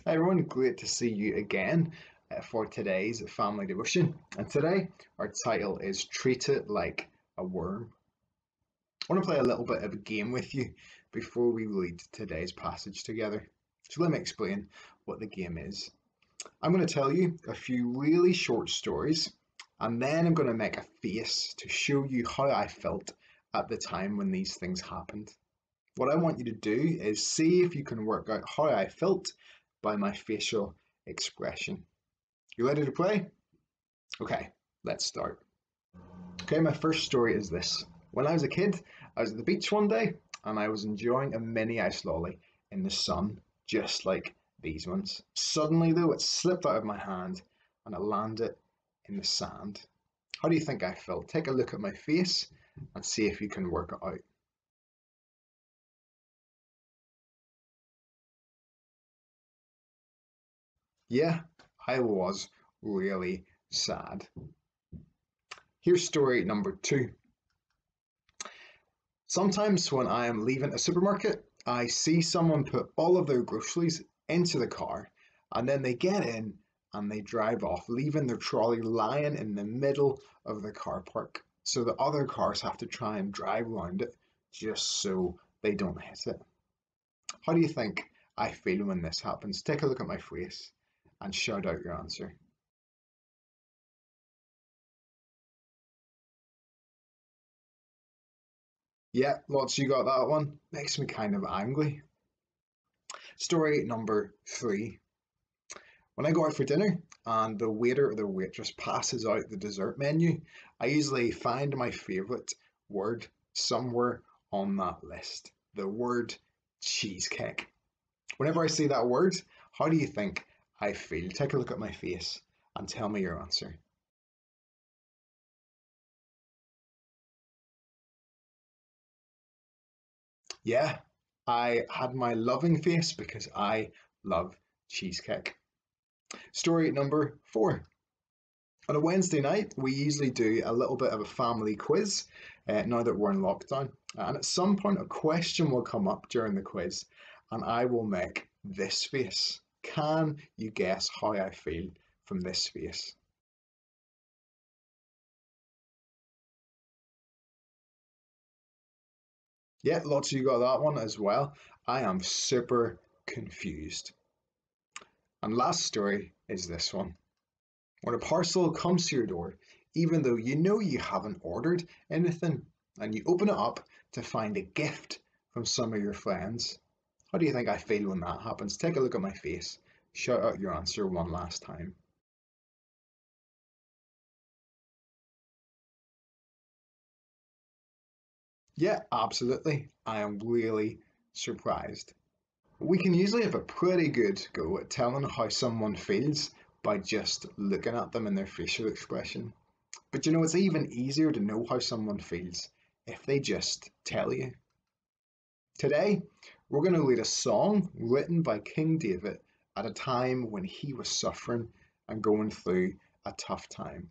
Hi everyone, great to see you again for today's family devotion. And today our title is Treat It Like a Worm. I want to play a little bit of a game with you before we read today's passage together. So let me explain what the game is. I'm going to tell you a few really short stories, and then I'm going to make a face to show you how I felt at the time when these things happened. What I want you to do is see if you can work out how I felt by my facial expression. You ready to play? Okay, let's start. Okay, my first story is this. When I was a kid, I was at the beach one day and I was enjoying a mini ice lolly in the sun, just like these ones. Suddenly, though, it slipped out of my hand and it landed in the sand. How do you think I felt? Take a look at my face and see if you can work it out. Yeah, I was really sad. Here's story number two. Sometimes when I am leaving a supermarket, I see someone put all of their groceries into the car and then they get in and they drive off, leaving their trolley lying in the middle of the car park. So the other cars have to try and drive around it just so they don't hit it. How do you think I feel when this happens? Take a look at my face and shout out your answer. Yeah, lots you got that one. Makes me kind of angry. Story number three. When I go out for dinner and the waiter or the waitress passes out the dessert menu, I usually find my favourite word somewhere on that list. The word cheesecake. Whenever I see that word, how do you think I feel? Take a look at my face and tell me your answer. Yeah, I had my loving face because I love cheesecake. Story number four. On a Wednesday night, we usually do a little bit of a family quiz now that we're in lockdown. And at some point, a question will come up during the quiz, and I will make this face. Can you guess how I feel from this face? Yeah, lots of you got that one as well. I am super confused. And last story is this one. When a parcel comes to your door, even though you know you haven't ordered anything, and you open it up to find a gift from some of your friends, how do you think I feel when that happens? Take a look at my face. Shout out your answer one last time. Yeah, absolutely. I am really surprised. We can usually have a pretty good go at telling how someone feels by just looking at them and their facial expression. But it's even easier to know how someone feels if they just tell you. Today, we're going to read a song written by King David at a time when he was suffering and going through a tough time.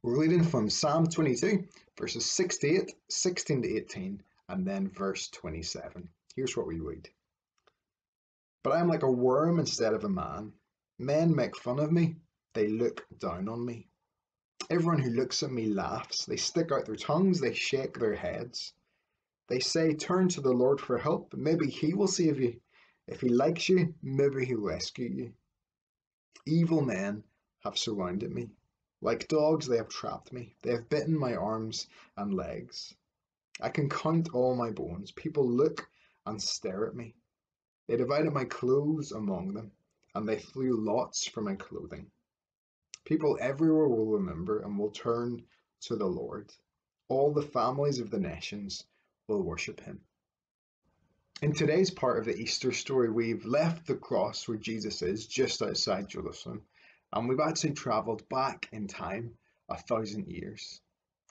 We're reading from Psalm 22, verses 68, 16 to 18, and then verse 27. Here's what we read. But I am like a worm instead of a man. Men make fun of me, they look down on me. Everyone who looks at me laughs. They stick out their tongues, they shake their heads. They say, turn to the Lord for help. Maybe he will save you. If he likes you, maybe he'll rescue you. Evil men have surrounded me. Like dogs, they have trapped me. They have bitten my arms and legs. I can count all my bones. People look and stare at me. They divided my clothes among them, and they threw lots for my clothing. People everywhere will remember and will turn to the Lord. All the families of the nations will worship him. In today's part of the Easter story, we've left the cross where Jesus is, just outside Jerusalem, and we've actually travelled back in time 1,000 years.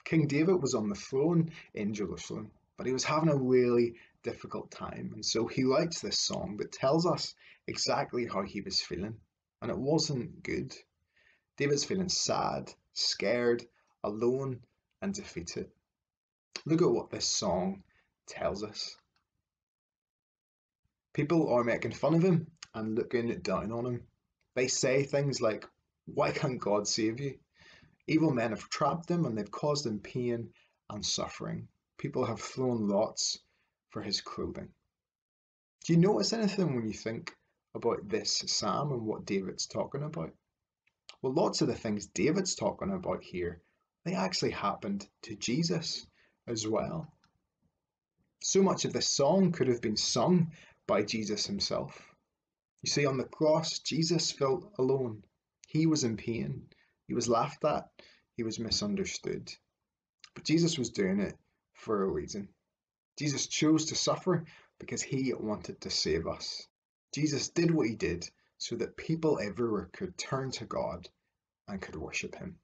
King David was on the throne in Jerusalem, but he was having a really difficult time, and so he writes this song that tells us exactly how he was feeling, and it wasn't good. David's feeling sad, scared, alone, and defeated. Look at what this song tells us. People are making fun of him and looking down on him. They say things like, "Why can't God save you?" Evil men have trapped him and they've caused him pain and suffering. People have thrown lots for his clothing. Do you notice anything when you think about this psalm and what David's talking about? Well, lots of the things David's talking about here, they actually happened to Jesus as well. So much of this song could have been sung by Jesus himself. You see, on the cross, Jesus felt alone. He was in pain. He was laughed at. He was misunderstood. But Jesus was doing it for a reason. Jesus chose to suffer because he wanted to save us. Jesus did what he did so that people everywhere could turn to God and could worship him.